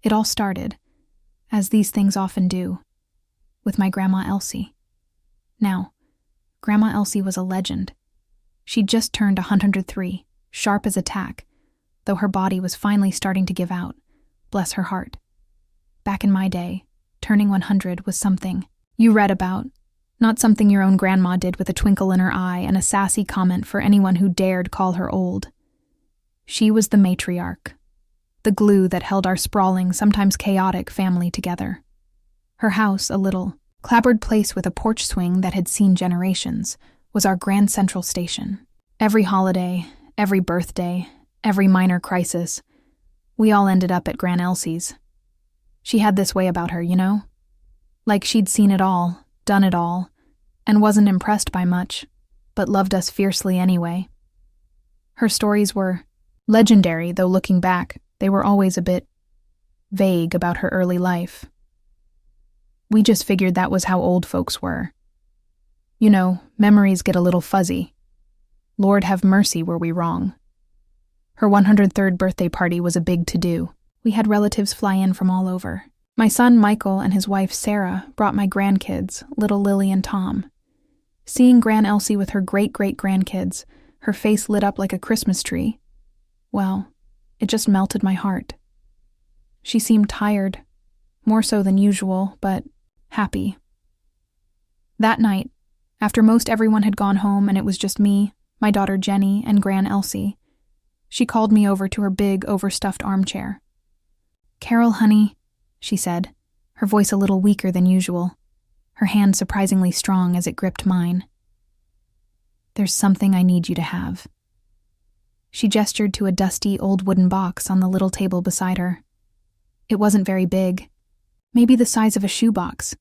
It all started, as these things often do, with my Grandma Elsie. Now, Grandma Elsie was a legend. She'd just turned 103, sharp as a tack, though her body was finally starting to give out. Bless her heart. Back in my day, turning 100 was something you read about, not something your own grandma did with a twinkle in her eye and a sassy comment for anyone who dared call her old. She was the matriarch, the glue that held our sprawling, sometimes chaotic family together. Her house, a little, clapboard place with a porch swing that had seen generations, was our grand central station. Every holiday, every birthday, every minor crisis, we all ended up at Gran Elsie's. She had this way about her, you know? Like she'd seen it all, done it all, and wasn't impressed by much, but loved us fiercely anyway. Her stories were legendary, though looking back, they were always a bit vague about her early life. We just figured that was how old folks were. You know, memories get a little fuzzy. Lord have mercy were we wrong. Her 103rd birthday party was a big to-do. We had relatives fly in from all over. My son Michael and his wife Sarah brought my grandkids, little Lily and Tom. Seeing Gran Elsie with her great-great-grandkids, her face lit up like a Christmas tree, well, it just melted my heart. She seemed tired, more so than usual, but happy. That night, after most everyone had gone home and it was just me, my daughter Jenny, and Gran Elsie, she called me over to her big, overstuffed armchair. "Carol, honey," she said, her voice a little weaker than usual, her hand surprisingly strong as it gripped mine. "There's something I need you to have." She gestured to a dusty, old wooden box on the little table beside her. It wasn't very big, maybe the size of a shoebox,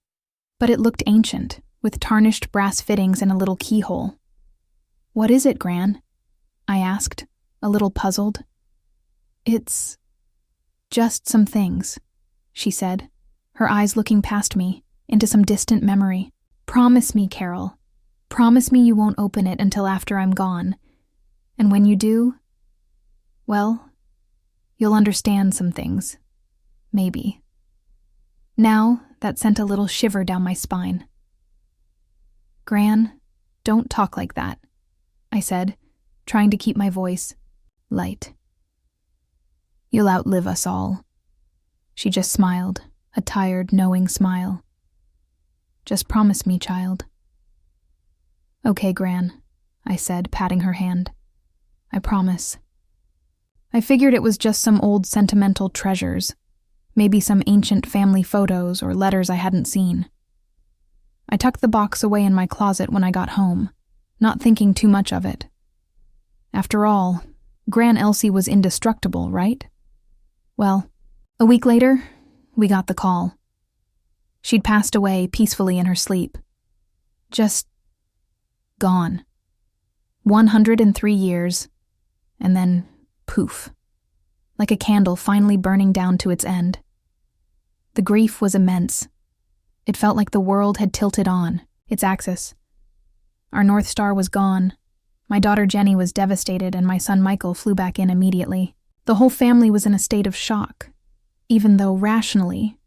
but it looked ancient, with tarnished brass fittings and a little keyhole. "What is it, Gran?" I asked, a little puzzled. "It's just some things," she said, her eyes looking past me, into some distant memory. "Promise me, Carol. Promise me you won't open it until after I'm gone. And when you do, well, you'll understand some things. Maybe." Now, that sent a little shiver down my spine. "Gran, don't talk like that," I said, trying to keep my voice light. "You'll outlive us all." She just smiled, a tired, knowing smile. "Just promise me, child." "Okay, Gran," I said, patting her hand. "I promise." I figured it was just some old sentimental treasures, maybe some ancient family photos or letters I hadn't seen. I tucked the box away in my closet when I got home, not thinking too much of it. After all, Gran Elsie was indestructible, right? Well, a week later, we got the call. She'd passed away peacefully in her sleep. Just gone. 103 years, and then poof, like a candle finally burning down to its end. The grief was immense. It felt like the world had tilted on, its axis. Our North Star was gone. My daughter Jenny was devastated and my son Michael flew back in immediately. The whole family was in a state of shock, even though rationally,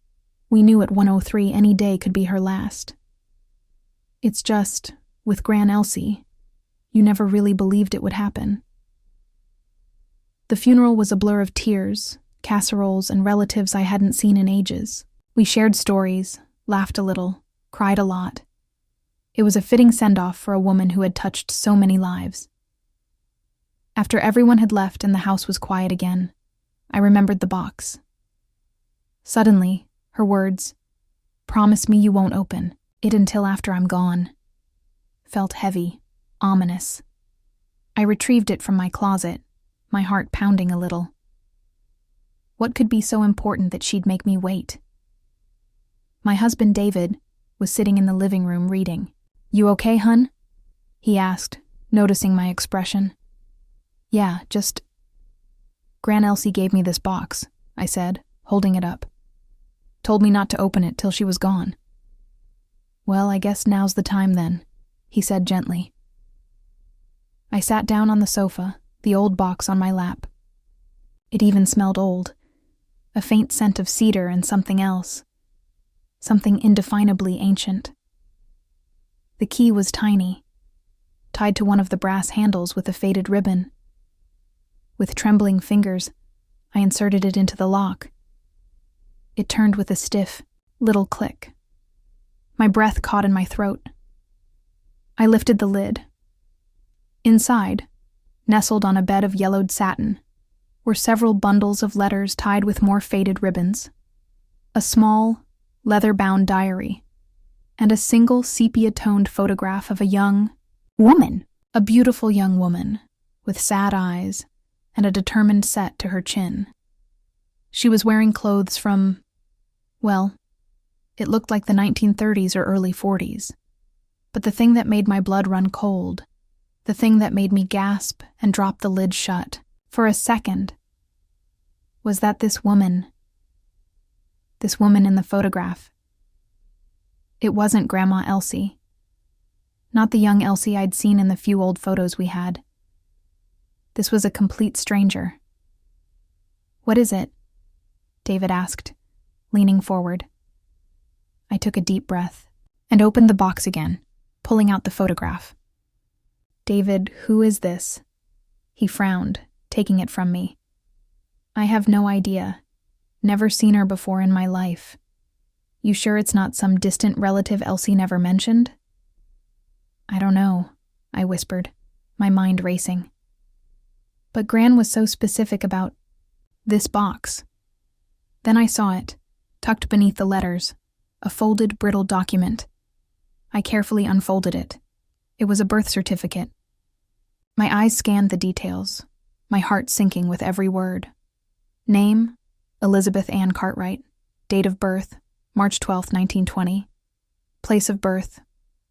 we knew at 103 any day could be her last. It's just, with Gran Elsie, you never really believed it would happen. The funeral was a blur of tears, casseroles, and relatives I hadn't seen in ages. We shared stories, laughed a little, cried a lot. It was a fitting send-off for a woman who had touched so many lives. After everyone had left and the house was quiet again, I remembered the box. Suddenly, her words, "Promise me you won't open it until after I'm gone," felt heavy, ominous. I retrieved it from my closet, my heart pounding a little. What could be so important that she'd make me wait? My husband, David, was sitting in the living room reading. "You okay, hun?" he asked, noticing my expression. "Yeah, just..." "Gran Elsie gave me this box," I said, holding it up. "Told me not to open it till she was gone." "Well, I guess now's the time then," he said gently. I sat down on the sofa, the old box on my lap. It even smelled old. a faint scent of cedar and something else, something indefinably ancient. The key was tiny, tied to one of the brass handles with a faded ribbon. With trembling fingers, I inserted it into the lock. It turned with a stiff, little click. My breath caught in my throat. I lifted the lid. Inside, nestled on a bed of yellowed satin, were several bundles of letters tied with more faded ribbons, a small, leather-bound diary, and a single sepia-toned photograph of a young woman, a beautiful young woman, with sad eyes and a determined set to her chin. She was wearing clothes from, well, it looked like the 1930s or early 40s. But the thing that made my blood run cold, the thing that made me gasp and drop the lid shut for a second, was that this woman in the photograph, it wasn't Grandma Elsie. Not the young Elsie I'd seen in the few old photos we had. This was a complete stranger. "What is it?" David asked, leaning forward. I took a deep breath and opened the box again, pulling out the photograph. "David, who is this?" He frowned, taking it from me. "I have no idea. Never seen her before in my life. You sure it's not some distant relative Elsie never mentioned?" "I don't know," I whispered, my mind racing. But Gran was so specific about this box. Then I saw it, tucked beneath the letters, a folded, brittle document. I carefully unfolded it. It was a birth certificate. My eyes scanned the details, my heart sinking with every word. Name, Elizabeth Ann Cartwright. Date of birth, March 12, 1920. Place of birth,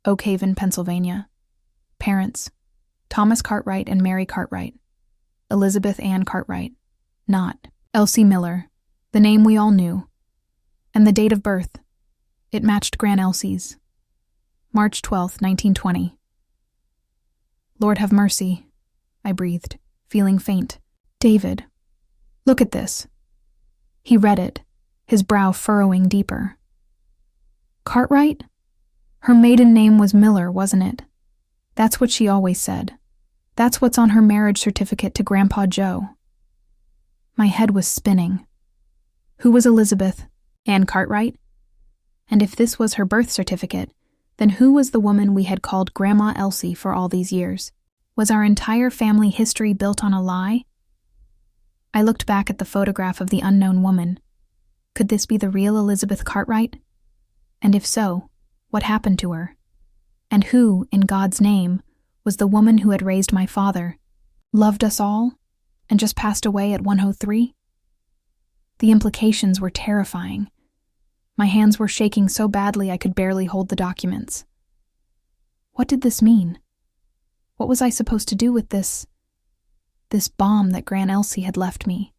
Oak Haven, Pennsylvania. Parents, Thomas Cartwright and Mary Cartwright. Elizabeth Ann Cartwright, not Elsie Miller, the name we all knew. And the date of birth, it matched Gran Elsie's. March 12, 1920. "Lord have mercy," I breathed, feeling faint. "David, look at this." He read it, his brow furrowing deeper. "Cartwright? Her maiden name was Miller, wasn't it? That's what she always said. That's what's on her marriage certificate to Grandpa Joe." My head was spinning. Who was Elizabeth Ann Cartwright? And if this was her birth certificate, then who was the woman we had called Grandma Elsie for all these years? Was our entire family history built on a lie? I looked back at the photograph of the unknown woman. Could this be the real Elizabeth Cartwright? And if so, what happened to her? And who, in God's name, was the woman who had raised my father, loved us all, and just passed away at 103? The implications were terrifying. My hands were shaking so badly I could barely hold the documents. What did this mean? What was I supposed to do with this bomb that Gran Elsie had left me?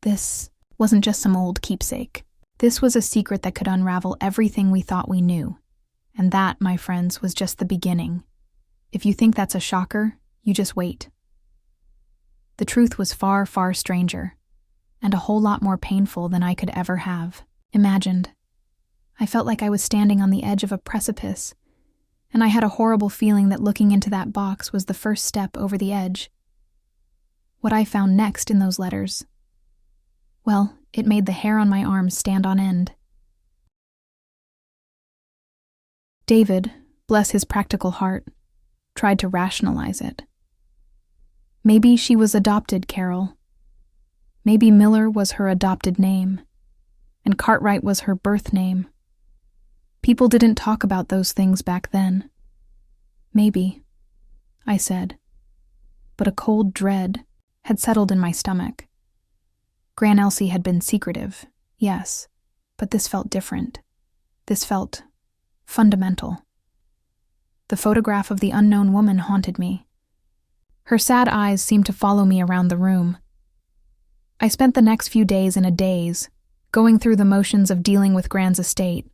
This wasn't just some old keepsake. This was a secret that could unravel everything we thought we knew. And that, my friends, was just the beginning. If you think that's a shocker, you just wait. The truth was far, far stranger, and a whole lot more painful than I could ever have imagined. I felt like I was standing on the edge of a precipice, and I had a horrible feeling that looking into that box was the first step over the edge. What I found next in those letters, well, it made the hair on my arms stand on end. David, bless his practical heart, tried to rationalize it. Maybe she was adopted, Carol. Maybe Miller was her adopted name, and Cartwright was her birth name. People didn't talk about those things back then. Maybe, I said, but a cold dread had settled in my stomach. Gran Elsie had been secretive, yes, but this felt different. This felt fundamental. The photograph of the unknown woman haunted me. Her sad eyes seemed to follow me around the room. I spent the next few days in a daze, going through the motions of dealing with Gran's estate,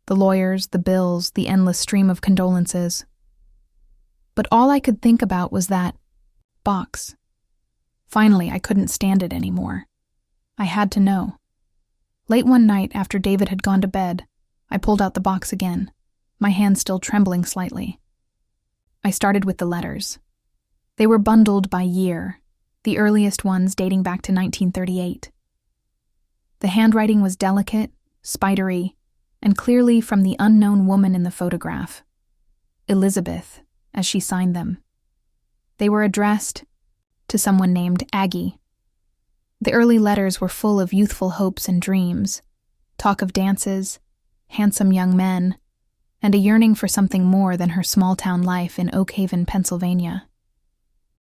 the lawyers, the bills, the endless stream of condolences. But all I could think about was that box. Finally, I couldn't stand it anymore. I had to know. Late one night, after David had gone to bed, I pulled out the box again, my hand still trembling slightly. I started with the letters. They were bundled by year, the earliest ones dating back to 1938. The handwriting was delicate, spidery, and clearly from the unknown woman in the photograph, Elizabeth, as she signed them. They were addressed to someone named Aggie. The early letters were full of youthful hopes and dreams, talk of dances, handsome young men, and a yearning for something more than her small-town life in Oak Haven, Pennsylvania.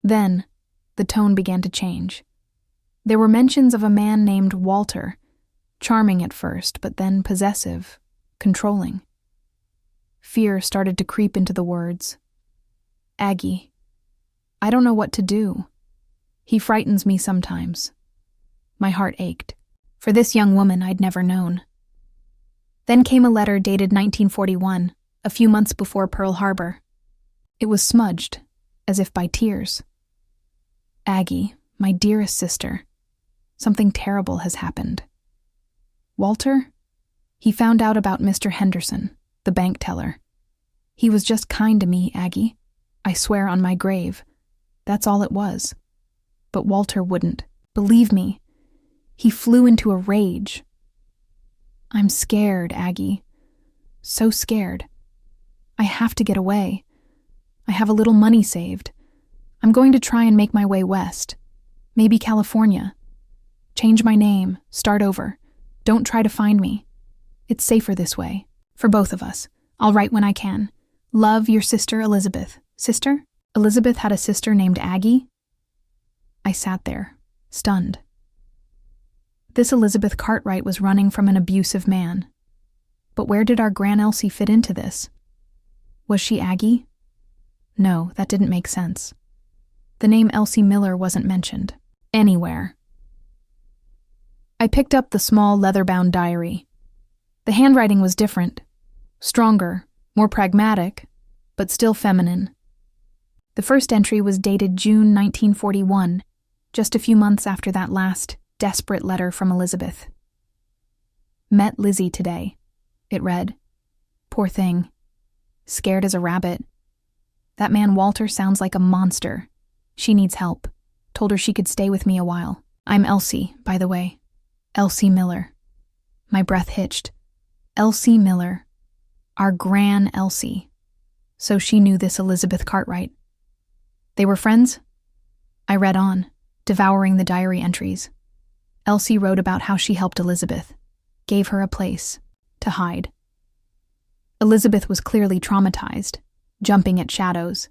Then, the tone began to change. There were mentions of a man named Walter, charming at first, but then possessive, controlling. Fear started to creep into the words. Aggie. I don't know what to do. He frightens me sometimes. My heart ached. For this young woman I'd never known. Then came a letter dated 1941, a few months before Pearl Harbor. It was smudged, as if by tears. Aggie, my dearest sister, something terrible has happened. Walter? He found out about Mr. Henderson, the bank teller. He was just kind to me, Aggie. I swear on my grave. That's all it was. But Walter wouldn't. Believe me. He flew into a rage. I'm scared, Aggie. So scared. I have to get away. I have a little money saved. I'm going to try and make my way west. Maybe California. Change my name. Start over. Don't try to find me. It's safer this way. For both of us. I'll write when I can. Love, your sister, Elizabeth. Sister? Elizabeth had a sister named Aggie? I sat there, stunned. This Elizabeth Cartwright was running from an abusive man. But where did our Gran Elsie fit into this? Was she Aggie? No, that didn't make sense. The name Elsie Miller wasn't mentioned. Anywhere. I picked up the small leather-bound diary. The handwriting was different. Stronger, more pragmatic, but still feminine. The first entry was dated June 1941, just a few months after that last desperate letter from Elizabeth. Met Lizzie today, it read. Poor thing. Scared as a rabbit. That man Walter sounds like a monster. She needs help. Told her she could stay with me a while. I'm Elsie, by the way. Elsie Miller. My breath hitched. Elsie Miller. Our Gran Elsie. So she knew this Elizabeth Cartwright. They were friends? I read on, devouring the diary entries. Elsie wrote about how she helped Elizabeth, gave her a place to hide. Elizabeth was clearly traumatized, jumping at shadows.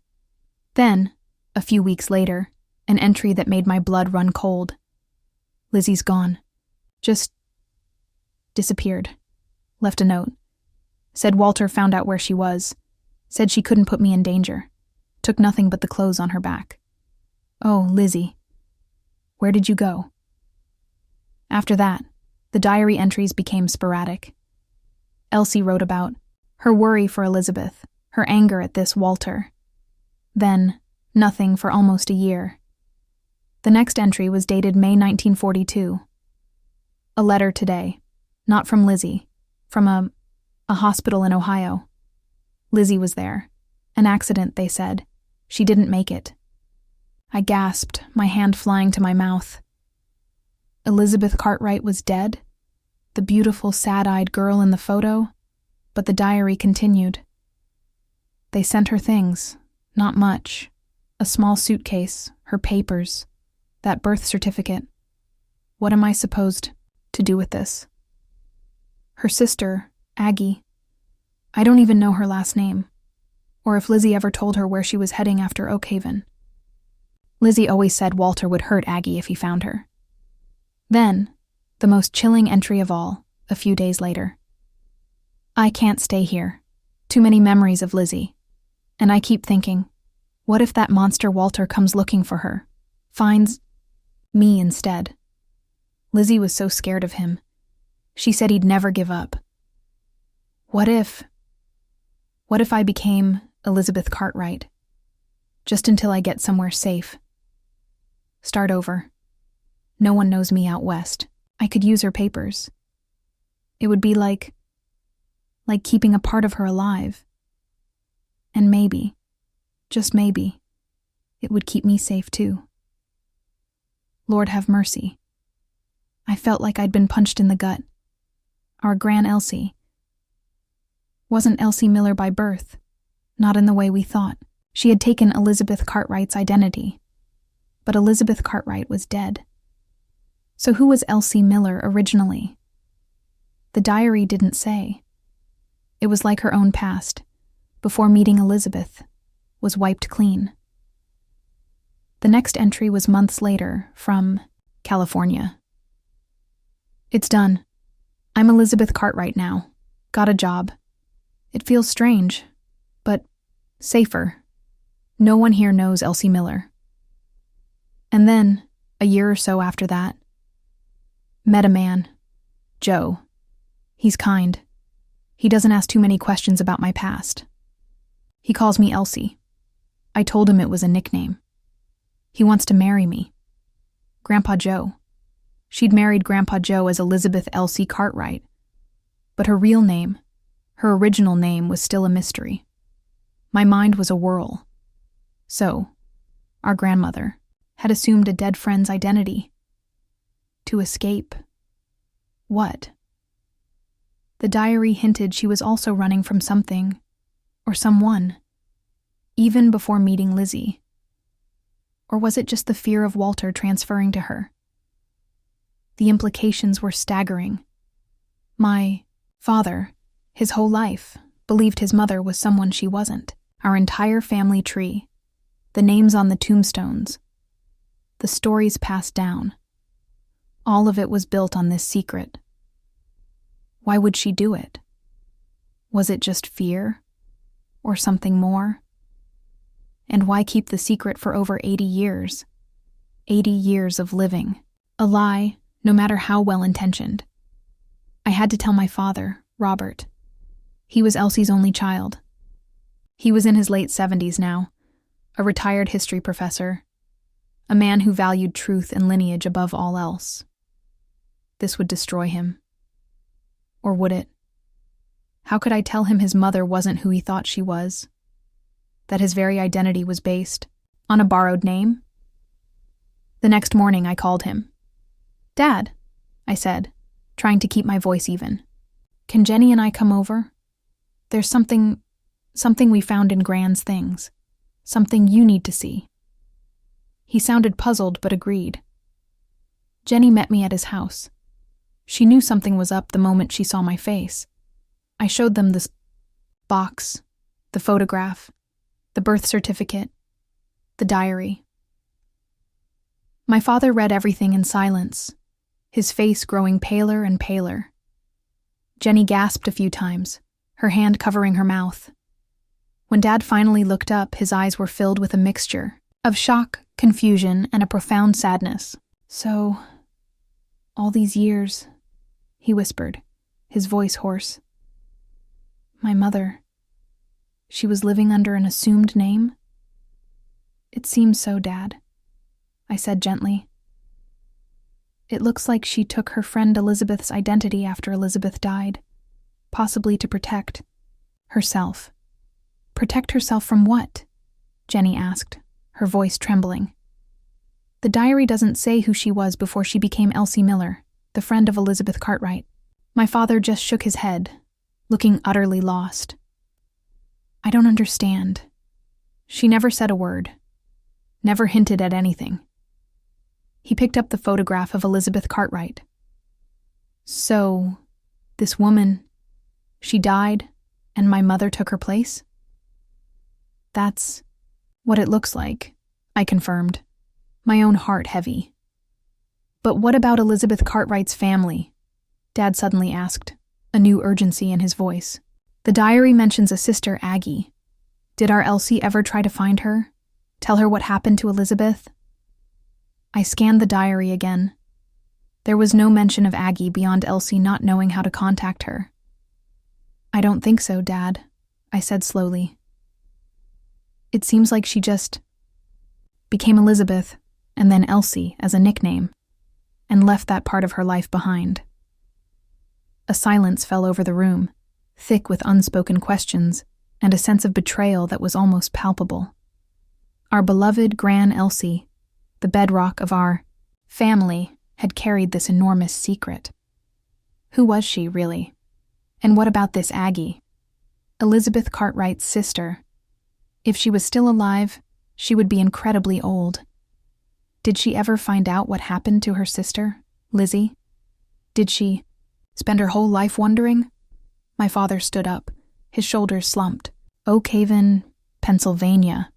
Then, a few weeks later, an entry that made my blood run cold. Lizzie's gone. Just disappeared. Left a note. Said Walter found out where she was. Said she couldn't put me in danger. Took nothing but the clothes on her back. Oh, Lizzie. Where did you go? After that, the diary entries became sporadic. Elsie wrote about her worry for Elizabeth, her anger at this Walter. Then, nothing for almost a year. The next entry was dated May 1942. A letter today, not from Lizzie, from a hospital in Ohio. Lizzie was there. An accident, they said. She didn't make it. I gasped, my hand flying to my mouth. Elizabeth Cartwright was dead, the beautiful, sad-eyed girl in the photo, but the diary continued. They sent her things, not much. A small suitcase, her papers, that birth certificate. What am I supposed to do with this? Her sister, Aggie. I don't even know her last name, or if Lizzie ever told her where she was heading after Oak Haven. Lizzie always said Walter would hurt Aggie if he found her. Then, the most chilling entry of all, a few days later. I can't stay here. Too many memories of Lizzie. And I keep thinking, what if that monster Walter comes looking for her? Finds me instead. Lizzie was so scared of him. She said he'd never give up. What if I became Elizabeth Cartwright? Just until I get somewhere safe. Start over. No one knows me out west. I could use her papers. It would be like keeping a part of her alive. And maybe, just maybe, it would keep me safe too. Lord have mercy. I felt like I'd been punched in the gut. Our Gran Elsie wasn't Elsie Miller by birth, not in the way we thought. She had taken Elizabeth Cartwright's identity, but Elizabeth Cartwright was dead. So who was Elsie Miller originally? The diary didn't say. It was like her own past, before meeting Elizabeth, was wiped clean. The next entry was months later, from California. It's done. I'm Elizabeth Cartwright now. Got a job. It feels strange, but safer. No one here knows Elsie Miller. And then, a year or so after that, met a man, Joe. He's kind. He doesn't ask too many questions about my past. He calls me Elsie. I told him it was a nickname. He wants to marry me. Grandpa Joe. She'd married Grandpa Joe as Elizabeth Elsie Cartwright, but her real name, her original name, was still a mystery. My mind was a whirl. So, our grandmother had assumed a dead friend's identity. To escape. What? The diary hinted she was also running from something, or someone, even before meeting Lizzie. Or was it just the fear of Walter transferring to her? The implications were staggering. My father, his whole life, believed his mother was someone she wasn't. Our entire family tree, the names on the tombstones, the stories passed down. All of it was built on this secret. Why would she do it? Was it just fear? Or something more? And why keep the secret for over 80 years? 80 years of living. A lie, no matter how well-intentioned. I had to tell my father, Robert. He was Elsie's only child. He was in his late 70s now, a retired history professor, a man who valued truth and lineage above all else. This would destroy him. Or would it? How could I tell him his mother wasn't who he thought she was? That his very identity was based on a borrowed name? The next morning I called him. "Dad," I said, trying to keep my voice even. "Can Jenny and I come over? There's something we found in Gran's things. Something you need to see." He sounded puzzled but agreed. Jenny met me at his house. She knew something was up the moment she saw my face. I showed them the box, the photograph, the birth certificate, the diary. My father read everything in silence, his face growing paler and paler. Jenny gasped a few times, her hand covering her mouth. When Dad finally looked up, his eyes were filled with a mixture of shock, confusion, and a profound sadness. "So, all these years," he whispered, his voice hoarse. "My mother, she was living under an assumed name?" "It seems so, Dad," I said gently. "It looks like she took her friend Elizabeth's identity after Elizabeth died, possibly to protect herself." "Protect herself from what?" Jenny asked, her voice trembling. "The diary doesn't say who she was before she became Elsie Miller, the friend of Elizabeth Cartwright." My father just shook his head, looking utterly lost. "I don't understand. She never said a word, never hinted at anything." He picked up the photograph of Elizabeth Cartwright. "So, this woman, she died, and my mother took her place?" "That's what it looks like," I confirmed, my own heart heavy. "But what about Elizabeth Cartwright's family?" Dad suddenly asked, a new urgency in his voice. "The diary mentions a sister, Aggie. Did our Elsie ever try to find her? Tell her what happened to Elizabeth?" I scanned the diary again. There was no mention of Aggie beyond Elsie not knowing how to contact her. "I don't think so, Dad," I said slowly. "It seems like she just became Elizabeth and then Elsie as a nickname, and left that part of her life behind." A silence fell over the room, thick with unspoken questions and a sense of betrayal that was almost palpable. Our beloved Gran Elsie, the bedrock of our family, had carried this enormous secret. Who was she, really? And what about this Aggie? Elizabeth Cartwright's sister. If she was still alive, she would be incredibly old. Did she ever find out what happened to her sister, Lizzie? Did she spend her whole life wondering? My father stood up, his shoulders slumped. Oak Haven, Pennsylvania,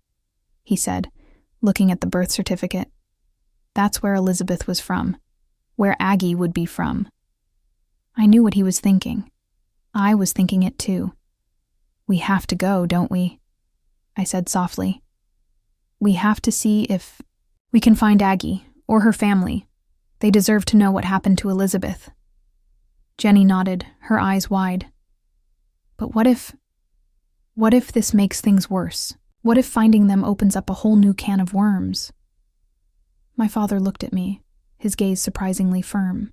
he said, looking at the birth certificate. That's where Elizabeth was from, where Aggie would be from. I knew what he was thinking. I was thinking it too. We have to go, don't we? I said softly. We have to see if we can find Aggie or her family. They deserve to know what happened to Elizabeth. Jenny nodded, her eyes wide. But what if this makes things worse? What if finding them opens up a whole new can of worms? My father looked at me, his gaze surprisingly firm.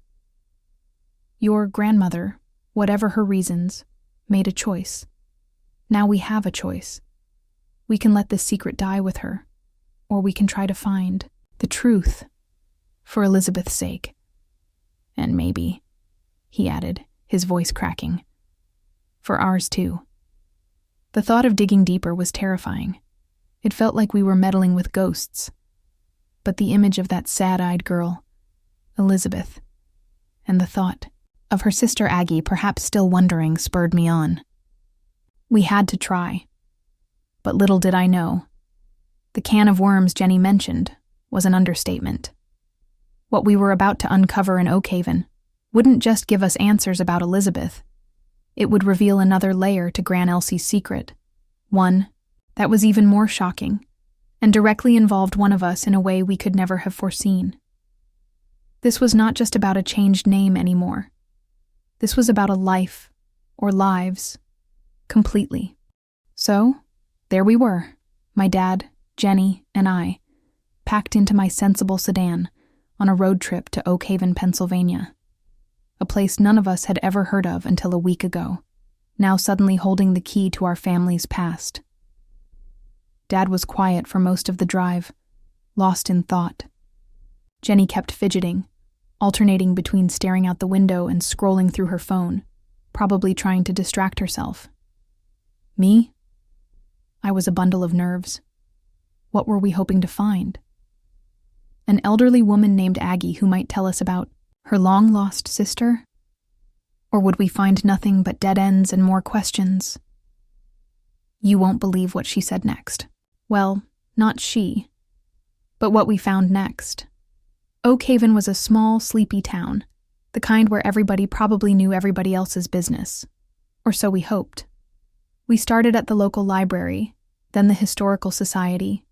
Your grandmother, whatever her reasons, made a choice. Now we have a choice. We can let this secret die with her, or we can try to find the truth for Elizabeth's sake. And maybe, he added, his voice cracking, for ours too. The thought of digging deeper was terrifying. It felt like we were meddling with ghosts. But the image of that sad-eyed girl, Elizabeth, and the thought of her sister Aggie perhaps still wondering spurred me on. We had to try. But little did I know, the can of worms Jenny mentioned was an understatement. What we were about to uncover in Oak Haven wouldn't just give us answers about Elizabeth. It would reveal another layer to Gran Elsie's secret, one that was even more shocking, and directly involved one of us in a way we could never have foreseen. This was not just about a changed name anymore. This was about a life, or lives, completely. So, there we were, my dad, Jenny, and I, packed into my sensible sedan on a road trip to Oak Haven, Pennsylvania, a place none of us had ever heard of until a week ago, now suddenly holding the key to our family's past. Dad was quiet for most of the drive, lost in thought. Jenny kept fidgeting, alternating between staring out the window and scrolling through her phone, probably trying to distract herself. Me? I was a bundle of nerves. What were we hoping to find? An elderly woman named Aggie who might tell us about her long-lost sister? Or would we find nothing but dead ends and more questions? You won't believe what she said next. Well, not she, but what we found next. Oak Haven was a small, sleepy town, the kind where everybody probably knew everybody else's business. Or so we hoped. We started at the local library, then the Historical Society,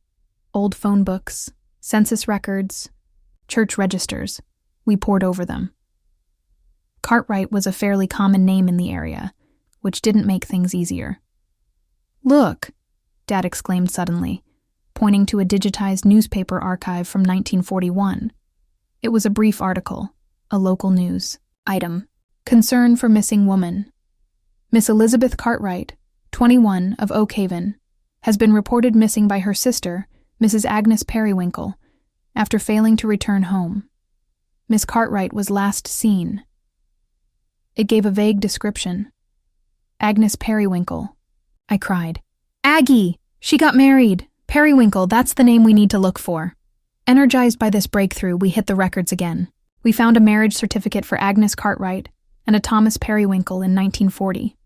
old phone books, census records, church registers. We pored over them. Cartwright was a fairly common name in the area, which didn't make things easier. Look, Dad exclaimed suddenly, pointing to a digitized newspaper archive from 1941. It was a brief article, a local news item. Concern for missing woman. Miss Elizabeth Cartwright, 21, of Oak Haven, has been reported missing by her sister, Mrs. Agnes Periwinkle, after failing to return home. Miss Cartwright was last seen. It gave a vague description. Agnes Periwinkle. I cried. Aggie! She got married! Periwinkle, that's the name we need to look for. Energized by this breakthrough, we hit the records again. We found a marriage certificate for Agnes Cartwright and a Thomas Periwinkle in 1940.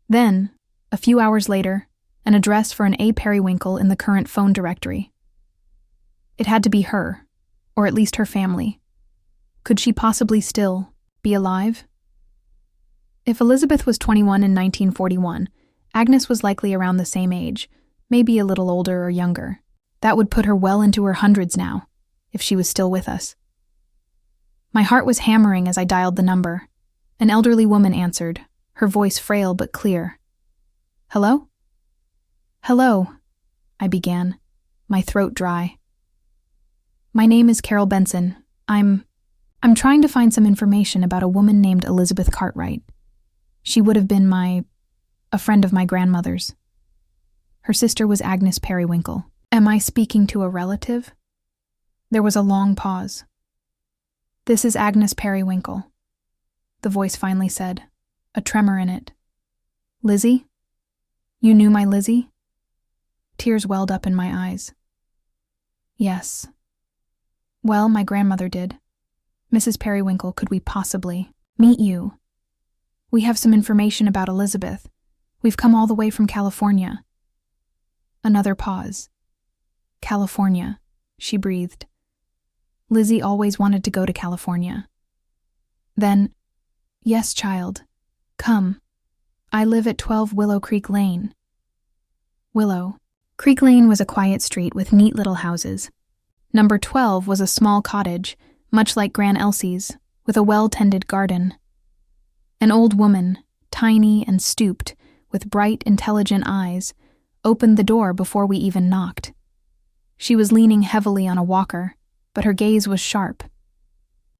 Then, a few hours later, an address for an A. Periwinkle in the current phone directory. It had to be her, or at least her family. Could she possibly still be alive? If Elizabeth was 21 in 1941, Agnes was likely around the same age, maybe a little older or younger. That would put her well into her hundreds now, if she was still with us. My heart was hammering as I dialed the number. An elderly woman answered, her voice frail but clear. Hello? Hello, I began, my throat dry. My name is Carol Benson. I'm I'm trying to find some information about a woman named Elizabeth Cartwright. She would have been a friend of my grandmother's. Her sister was Agnes Periwinkle. Am I speaking to a relative? There was a long pause. This is Agnes Periwinkle, the voice finally said, a tremor in it. Lizzie? You knew my Lizzie? Tears welled up in my eyes. Yes. Well, my grandmother did. Mrs. Periwinkle, could we possibly meet you? We have some information about Elizabeth. We've come all the way from California. Another pause. California, she breathed. Lizzie always wanted to go to California. Then, yes, child. Come. I live at 12 Willow Creek Lane. Willow. Creek Lane was a quiet street with neat little houses. Number 12 was a small cottage, much like Gran Elsie's, with a well-tended garden. An old woman, tiny and stooped, with bright, intelligent eyes, opened the door before we even knocked. She was leaning heavily on a walker, but her gaze was sharp.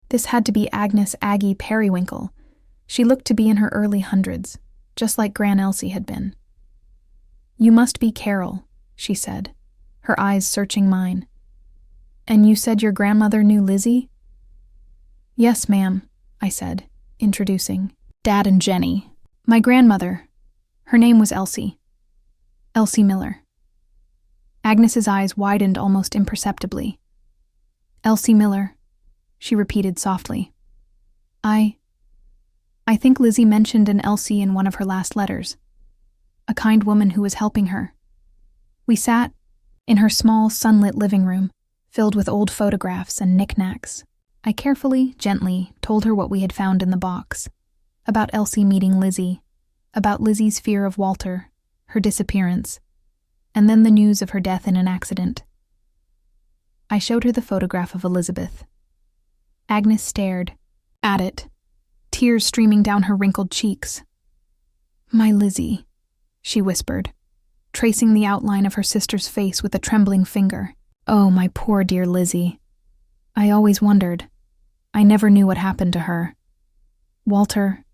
This had to be Agnes Aggie Periwinkle. She looked to be in her early hundreds, just like Gran Elsie had been. You must be Carol, she said, her eyes searching mine. And you said your grandmother knew Lizzie? Yes, ma'am, I said, introducing Dad and Jenny. My grandmother. Her name was Elsie. Elsie Miller. Agnes's eyes widened almost imperceptibly. Elsie Miller, she repeated softly. I think Lizzie mentioned an Elsie in one of her last letters. A kind woman who was helping her. We sat in her small, sunlit living room, filled with old photographs and knickknacks. I carefully, gently, told her what we had found in the box. About Elsie meeting Lizzie, about Lizzie's fear of Walter, her disappearance, and then the news of her death in an accident. I showed her the photograph of Elizabeth. Agnes stared at it, tears streaming down her wrinkled cheeks. My Lizzie, she whispered, tracing the outline of her sister's face with a trembling finger. Oh, my poor dear Lizzie. I always wondered. I never knew what happened to her. Walter,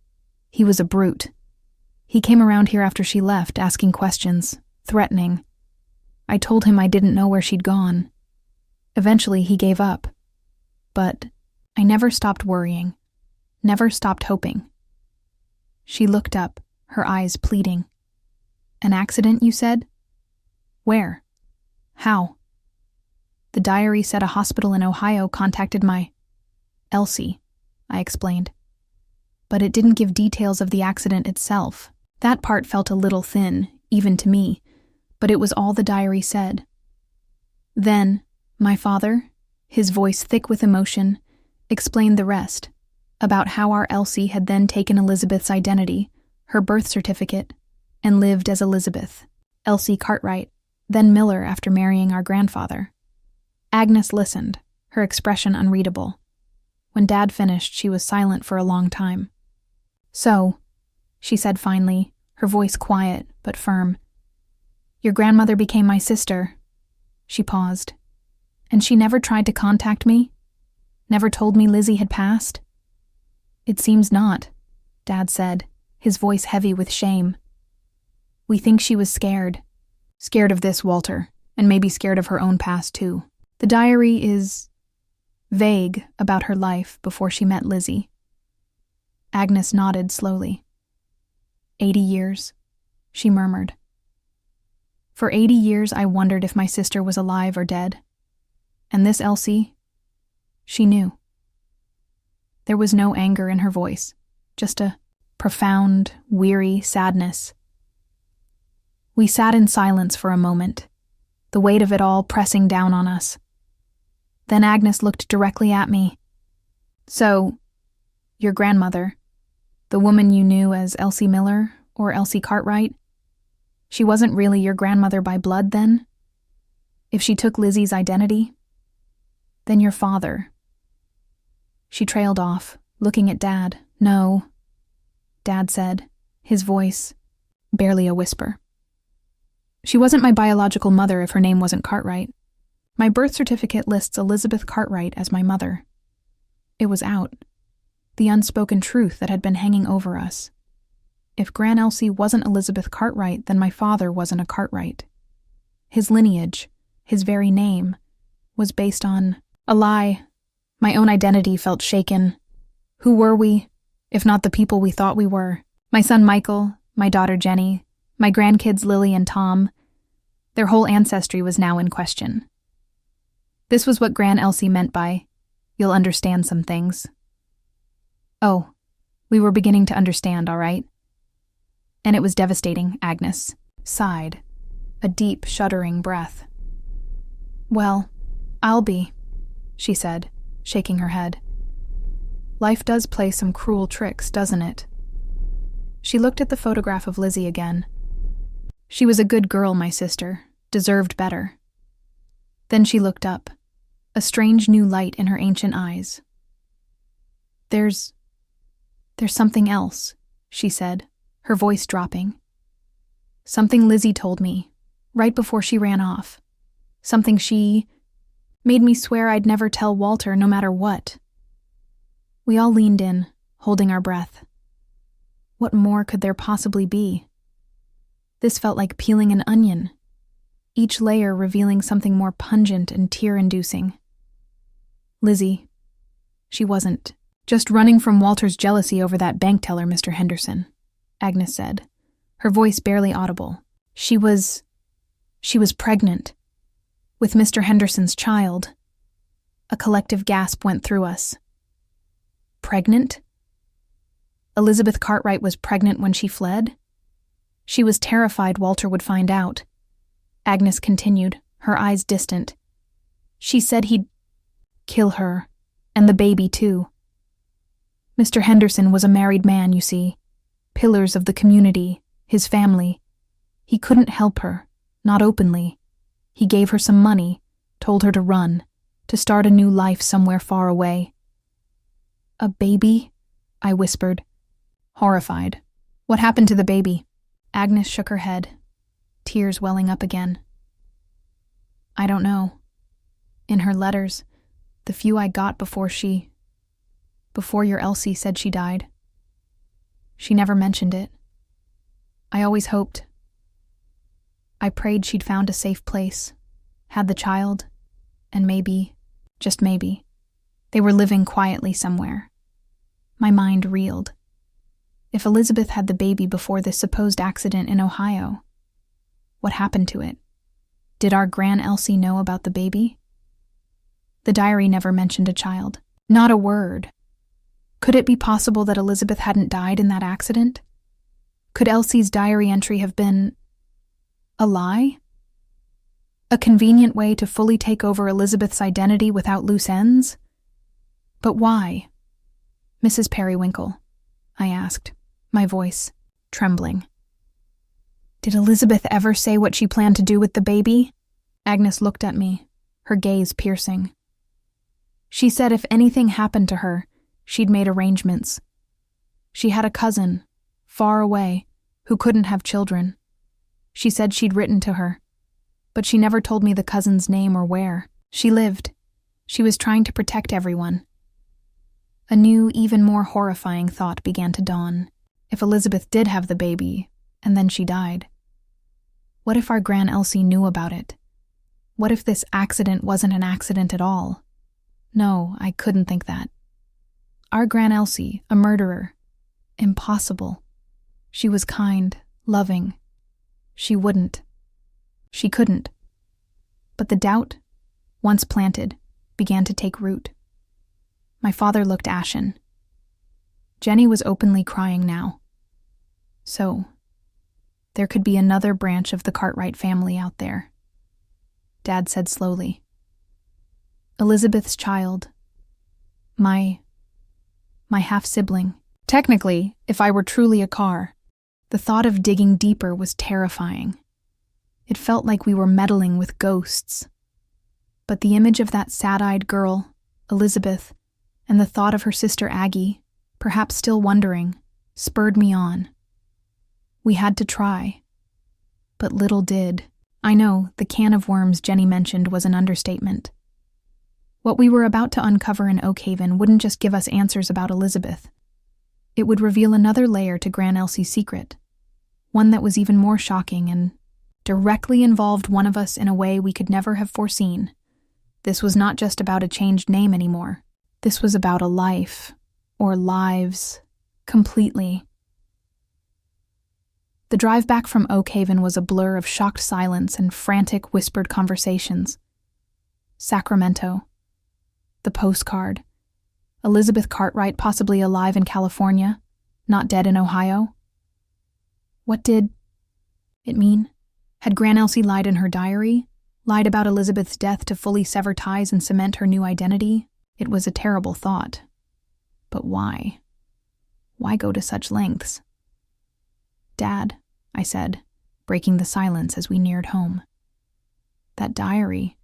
he was a brute. He came around here after she left, asking questions, threatening. I told him I didn't know where she'd gone. Eventually, he gave up. But I never stopped worrying, never stopped hoping. She looked up, her eyes pleading. An accident, you said? Where? How? The diary said a hospital in Ohio contacted my Elsie, I explained. But it didn't give details of the accident itself. That part felt a little thin, even to me, but it was all the diary said. Then, my father, his voice thick with emotion, explained the rest, about how our Elsie had then taken Elizabeth's identity, her birth certificate, and lived as Elizabeth, Elsie Cartwright, then Miller after marrying our grandfather. Agnes listened, her expression unreadable. When Dad finished, she was silent for a long time. So, she said finally, her voice quiet but firm, your grandmother became my sister. She paused. And she never tried to contact me? Never told me Lizzie had passed? It seems not, Dad said, his voice heavy with shame. We think she was scared. Scared of this, Walter, and maybe scared of her own past too. The diary is vague about her life before she met Lizzie. Agnes nodded slowly. 80 years, she murmured. For 80 years I wondered if my sister was alive or dead. And this Elsie, she knew. There was no anger in her voice, just a profound, weary sadness. We sat in silence for a moment, the weight of it all pressing down on us. Then Agnes looked directly at me. So, your grandmother, the woman you knew as Elsie Miller or Elsie Cartwright, she wasn't really your grandmother by blood then? If she took Lizzie's identity? Then your father. She trailed off, looking at Dad. No, Dad said, his voice barely a whisper. She wasn't my biological mother if her name wasn't Cartwright. My birth certificate lists Elizabeth Cartwright as my mother. It was out. The unspoken truth that had been hanging over us. If Gran Elsie wasn't Elizabeth Cartwright, then my father wasn't a Cartwright. His lineage, his very name, was based on a lie. My own identity felt shaken. Who were we, if not the people we thought we were? My son Michael, my daughter Jenny, my grandkids Lily and Tom. Their whole ancestry was now in question. This was what Gran Elsie meant by, "You'll understand some things." Oh, we were beginning to understand, all right. And it was devastating, Agnes sighed, a deep, shuddering breath. "Well, I'll be," she said, shaking her head. "Life does play some cruel tricks, doesn't it?" She looked at the photograph of Lizzie again. She was a good girl, my sister, deserved better. Then she looked up, a strange new light in her ancient eyes. There's something else," she said, her voice dropping. "Something Lizzie told me, right before she ran off. Something she made me swear I'd never tell Walter no matter what." We all leaned in, holding our breath. What more could there possibly be? This felt like peeling an onion, each layer revealing something more pungent and tear-inducing. Lizzie, she wasn't just running from Walter's jealousy over that bank teller, Mr. Henderson, Agnes said, her voice barely audible. She was pregnant. With Mr. Henderson's child. A collective gasp went through us. Pregnant? Elizabeth Cartwright was pregnant when she fled? She was terrified Walter would find out. Agnes continued, her eyes distant. She said he'd kill her, and the baby too. Mr. Henderson was a married man, you see. Pillars of the community, his family. He couldn't help her, not openly. He gave her some money, told her to run, to start a new life somewhere far away. "A baby?" I whispered, horrified. "What happened to the baby?" Agnes shook her head, tears welling up again. "I don't know. In her letters, the few I got before your Elsie said she died. She never mentioned it. I always hoped. I prayed she'd found a safe place, had the child, and maybe, just maybe, they were living quietly somewhere." My mind reeled. If Elizabeth had the baby before this supposed accident in Ohio, what happened to it? Did our Gran Elsie know about the baby? The diary never mentioned a child. Not a word. Could it be possible that Elizabeth hadn't died in that accident? Could Elsie's diary entry have been a lie? A convenient way to fully take over Elizabeth's identity without loose ends? But why? "Mrs. Periwinkle," I asked, my voice trembling. "Did Elizabeth ever say what she planned to do with the baby?" Agnes looked at me, her gaze piercing. "She said if anything happened to her, she'd made arrangements. She had a cousin, far away, who couldn't have children. She said she'd written to her, but she never told me the cousin's name or where. She lived. She was trying to protect everyone." A new, even more horrifying thought began to dawn. If Elizabeth did have the baby, and then she died? What if our Gran Elsie knew about it? What if this accident wasn't an accident at all? No, I couldn't think that. Our Gran Elsie, a murderer. Impossible. She was kind, loving. She wouldn't. She couldn't. But the doubt, once planted, began to take root. My father looked ashen. Jenny was openly crying now. So, there could be another branch of the Cartwright family out there. Dad said slowly. Elizabeth's child. My half-sibling. Technically, if I were truly a Carr, the thought of digging deeper was terrifying. It felt like we were meddling with ghosts. But the image of that sad-eyed girl, Elizabeth, and the thought of her sister Aggie, perhaps still wondering, spurred me on. We had to try. But little did. I know, the can of worms Jenny mentioned was an understatement. What we were about to uncover in Oakhaven wouldn't just give us answers about Elizabeth. It would reveal another layer to Gran Elsie's secret, one that was even more shocking and directly involved one of us in a way we could never have foreseen. This was not just about a changed name anymore. This was about a life, or lives, completely. The drive back from Oakhaven was a blur of shocked silence and frantic whispered conversations. Sacramento. The postcard. Elizabeth Cartwright possibly alive in California, not dead in Ohio. What did it mean? Had Gran Elsie lied in her diary? Lied about Elizabeth's death to fully sever ties and cement her new identity? It was a terrible thought. But why? Why go to such lengths? "Dad," I said, breaking the silence as we neared home. "That diary.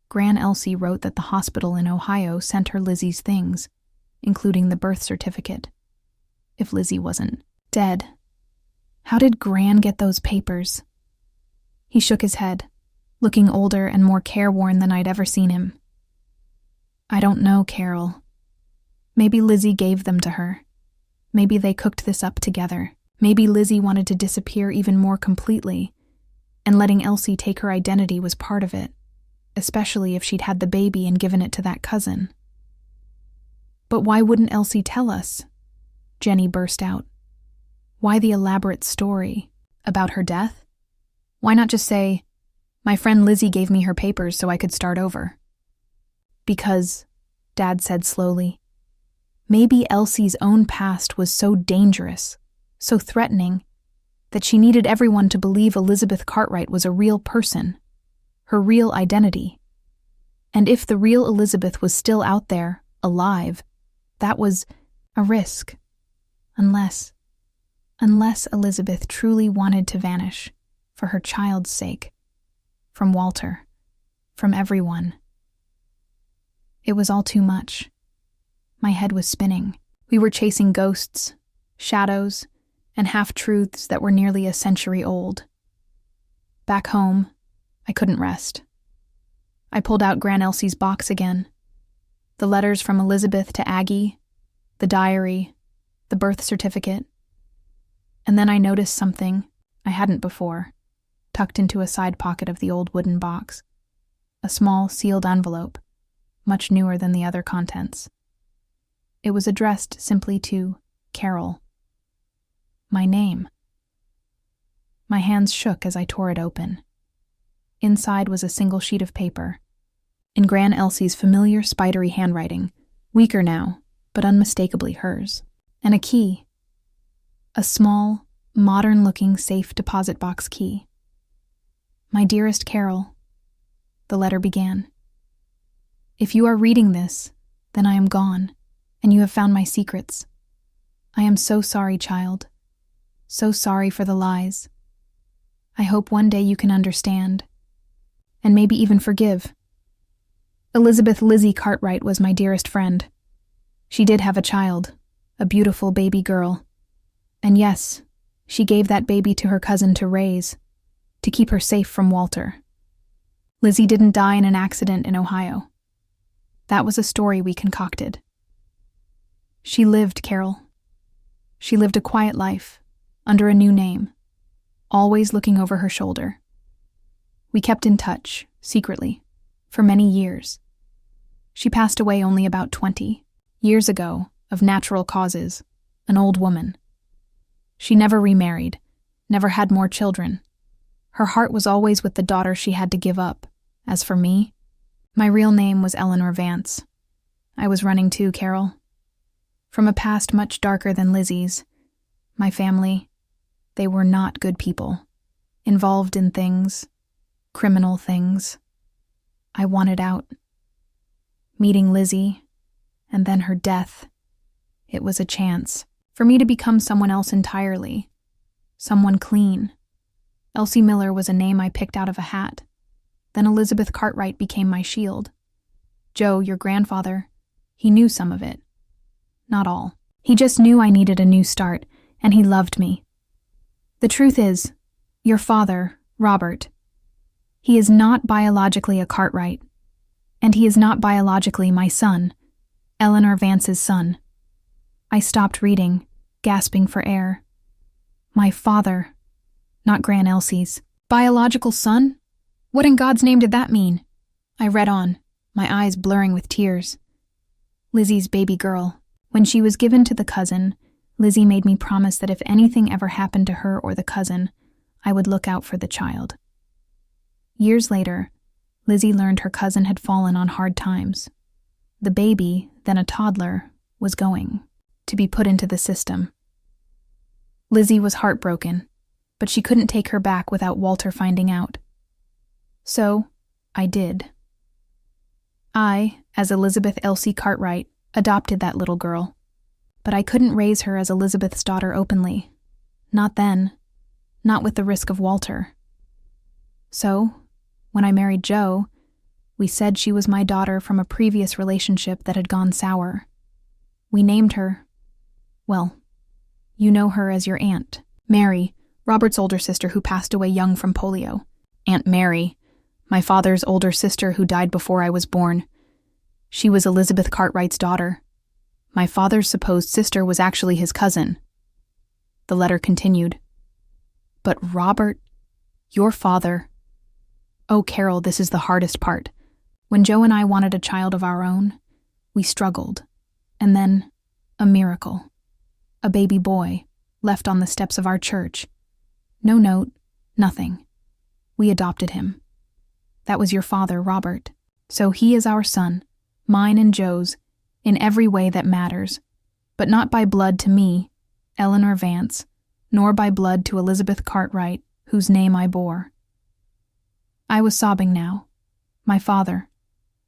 Gran Elsie wrote that the hospital in Ohio sent her Lizzie's things, including the birth certificate. If Lizzie wasn't dead, how did Gran get those papers?" He shook his head, looking older and more careworn than I'd ever seen him. "I don't know, Carol. Maybe Lizzie gave them to her. Maybe they cooked this up together. Maybe Lizzie wanted to disappear even more completely, and letting Elsie take her identity was part of it, especially if she'd had the baby and given it to that cousin." "But why wouldn't Elsie tell us?" Jenny burst out. "Why the elaborate story? About her death? Why not just say, 'My friend Lizzie gave me her papers so I could start over'?" "Because," Dad said slowly, "maybe Elsie's own past was so dangerous, so threatening, that she needed everyone to believe Elizabeth Cartwright was a real person, her real identity. And if the real Elizabeth was still out there, alive, that was a risk. Unless Elizabeth truly wanted to vanish, for her child's sake, from Walter, from everyone." It was all too much. My head was spinning. We were chasing ghosts, shadows, and half-truths that were nearly a century old. Back home, I couldn't rest. I pulled out Gran Elsie's box again. The letters from Elizabeth to Aggie, the diary, the birth certificate. And then I noticed something I hadn't before, tucked into a side pocket of the old wooden box. A small, sealed envelope, much newer than the other contents. It was addressed simply to Carol. My name. My hands shook as I tore it open. Inside was a single sheet of paper, in Gran Elsie's familiar spidery handwriting, weaker now, but unmistakably hers, and a key. A small, modern-looking safe deposit box key. "My dearest Carol," the letter began. "If you are reading this, then I am gone, and you have found my secrets. I am so sorry, child. So sorry for the lies. I hope one day you can understand, and maybe even forgive. Elizabeth Lizzie Cartwright was my dearest friend. She did have a child, a beautiful baby girl. And yes, she gave that baby to her cousin to raise, to keep her safe from Walter. Lizzie didn't die in an accident in Ohio. That was a story we concocted. She lived, Carol. She lived a quiet life, under a new name, always looking over her shoulder. We kept in touch, secretly, for many years. She passed away only about 20 years ago, of natural causes, an old woman. She never remarried, never had more children. Her heart was always with the daughter she had to give up. As for me, my real name was Eleanor Vance. I was running too, Carol. From a past much darker than Lizzie's. My family, they were not good people. Involved in things, criminal things. I wanted out. Meeting Lizzie, and then her death. It was a chance for me to become someone else entirely. Someone clean. Elsie Miller was a name I picked out of a hat. Then Elizabeth Cartwright became my shield. Joe, your grandfather, he knew some of it. Not all. He just knew I needed a new start, and he loved me. The truth is, your father, Robert, he is not biologically a Cartwright. And he is not biologically my son, Eleanor Vance's son. I stopped reading, gasping for air. My father, not Gran Elsie's. Biological son? What in God's name did that mean? I read on, my eyes blurring with tears. Lizzie's baby girl. When she was given to the cousin, Lizzie made me promise that if anything ever happened to her or the cousin, I would look out for the child. Years later, Lizzie learned her cousin had fallen on hard times. The baby, then a toddler, was going to be put into the system. Lizzie was heartbroken, but she couldn't take her back without Walter finding out. So, I did. I, as Elizabeth Elsie Cartwright, adopted that little girl, but I couldn't raise her as Elizabeth's daughter openly. Not then. Not with the risk of Walter. So, when I married Joe, we said she was my daughter from a previous relationship that had gone sour. We named her, well, you know her as your aunt, Mary, Robert's older sister who passed away young from polio. Aunt Mary, my father's older sister who died before I was born. She was Elizabeth Cartwright's daughter. My father's supposed sister was actually his cousin. The letter continued. But Robert, your father... Oh, Carol, this is the hardest part. When Joe and I wanted a child of our own, we struggled. And then, a miracle. A baby boy, left on the steps of our church. No note, nothing. We adopted him. That was your father, Robert. So he is our son, mine and Joe's, in every way that matters, but not by blood to me, Eleanor Vance, nor by blood to Elizabeth Cartwright, whose name I bore. I was sobbing now. My father.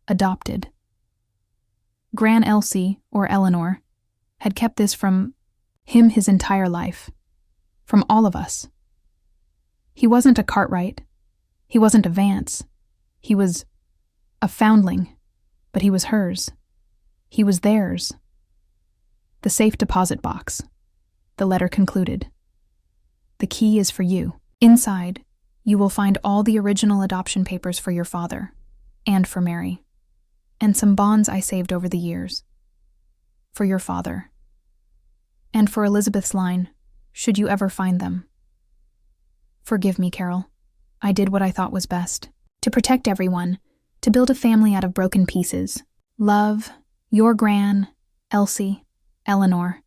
Adopted. Gran Elsie, or Eleanor, had kept this from him his entire life. From all of us. He wasn't a Cartwright. He wasn't a Vance. He was a foundling, but he was hers. He was theirs. The safe deposit box. The letter concluded. The key is for you. Inside, you will find all the original adoption papers for your father, and for Mary, and some bonds I saved over the years. For your father. And for Elizabeth's line, should you ever find them. Forgive me, Carol. I did what I thought was best. To protect everyone, to build a family out of broken pieces. Love, your Gran, Elsie, Eleanor.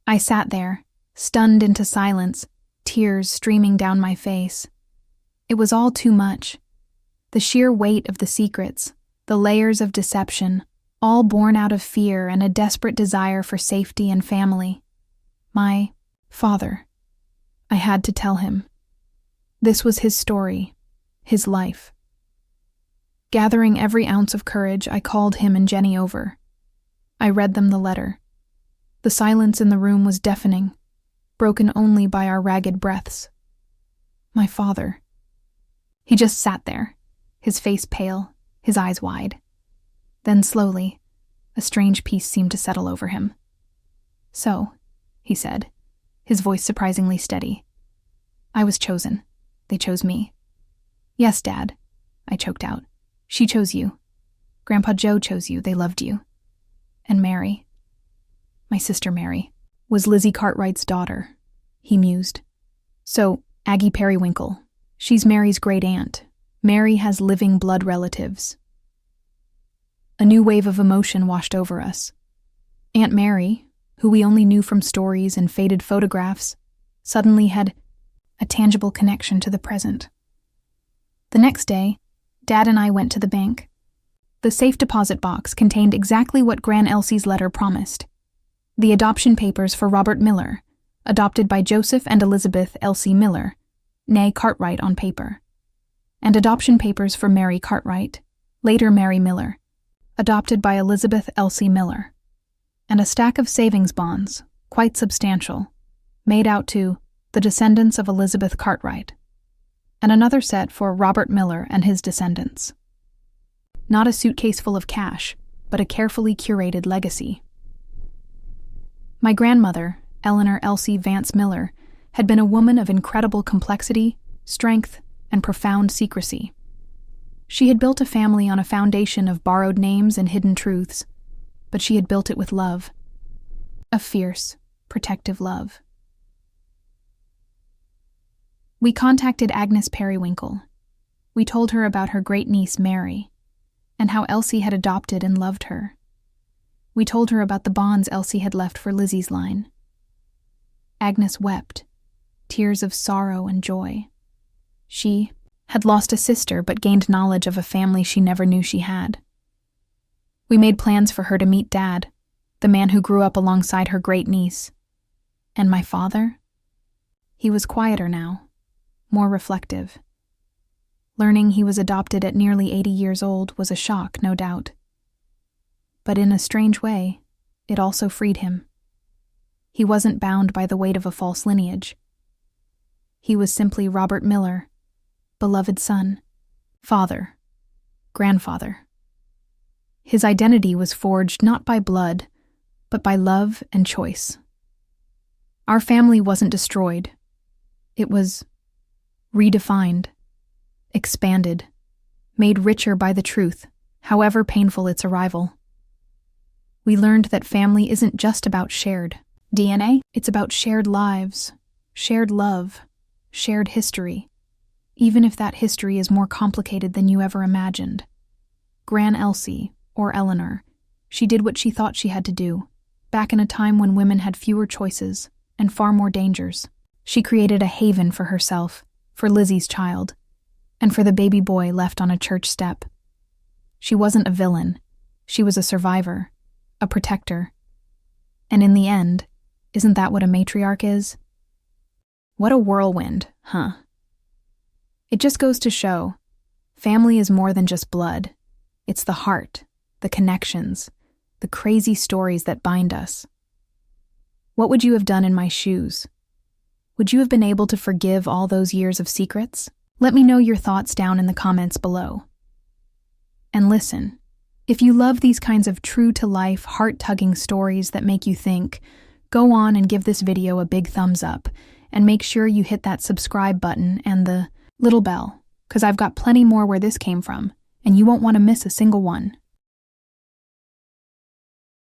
I sat there, stunned into silence, tears streaming down my face. It was all too much. The sheer weight of the secrets, the layers of deception, all born out of fear and a desperate desire for safety and family. My father. I had to tell him. This was his story, his life. Gathering every ounce of courage, I called him and Jenny over. I read them the letter. The silence in the room was deafening, broken only by our ragged breaths. My father. He just sat there, his face pale, his eyes wide. Then slowly, a strange peace seemed to settle over him. So, he said, his voice surprisingly steady. I was chosen. They chose me. Yes, Dad, I choked out. She chose you. Grandpa Joe chose you. They loved you. And Mary, my sister Mary, was Lizzie Cartwright's daughter, he mused. So, Aggie Periwinkle, she's Mary's great aunt. Mary has living blood relatives. A new wave of emotion washed over us. Aunt Mary, who we only knew from stories and faded photographs, suddenly had a tangible connection to the present. The next day, Dad and I went to the bank. The safe deposit box contained exactly what Gran Elsie's letter promised. The adoption papers for Robert Miller, adopted by Joseph and Elizabeth Elsie Miller, née Cartwright on paper. And adoption papers for Mary Cartwright, later Mary Miller, adopted by Elizabeth Elsie Miller. And a stack of savings bonds, quite substantial, made out to the descendants of Elizabeth Cartwright, and another set for Robert Miller and his descendants. Not a suitcase full of cash, but a carefully curated legacy. My grandmother, Eleanor Elsie Vance Miller, had been a woman of incredible complexity, strength, and profound secrecy. She had built a family on a foundation of borrowed names and hidden truths, but she had built it with love. A fierce, protective love. We contacted Agnes Periwinkle. We told her about her great-niece Mary, and how Elsie had adopted and loved her. We told her about the bonds Elsie had left for Lizzie's line. Agnes wept, tears of sorrow and joy. She had lost a sister but gained knowledge of a family she never knew she had. We made plans for her to meet Dad, the man who grew up alongside her great-niece. And my father? He was quieter now, more reflective. Learning he was adopted at nearly 80 years old was a shock, no doubt. But in a strange way, it also freed him. He wasn't bound by the weight of a false lineage. He was simply Robert Miller, beloved son, father, grandfather. His identity was forged not by blood, but by love and choice. Our family wasn't destroyed. It was redefined, expanded, made richer by the truth, however painful its arrival. We learned that family isn't just about shared DNA, it's about shared lives, shared love, shared history, even if that history is more complicated than you ever imagined. Gran Elsie, or Eleanor, she did what she thought she had to do, back in a time when women had fewer choices and far more dangers. She created a haven for herself, for Lizzie's child, and for the baby boy left on a church step. She wasn't a villain. She was a survivor, a protector. And in the end, isn't that what a matriarch is? What a whirlwind, huh? It just goes to show, family is more than just blood. It's the heart, the connections, the crazy stories that bind us. What would you have done in my shoes? Would you have been able to forgive all those years of secrets? Let me know your thoughts down in the comments below. And listen, if you love these kinds of true-to-life, heart-tugging stories that make you think, go on and give this video a big thumbs up, and make sure you hit that subscribe button and the little bell, because I've got plenty more where this came from, and you won't want to miss a single one.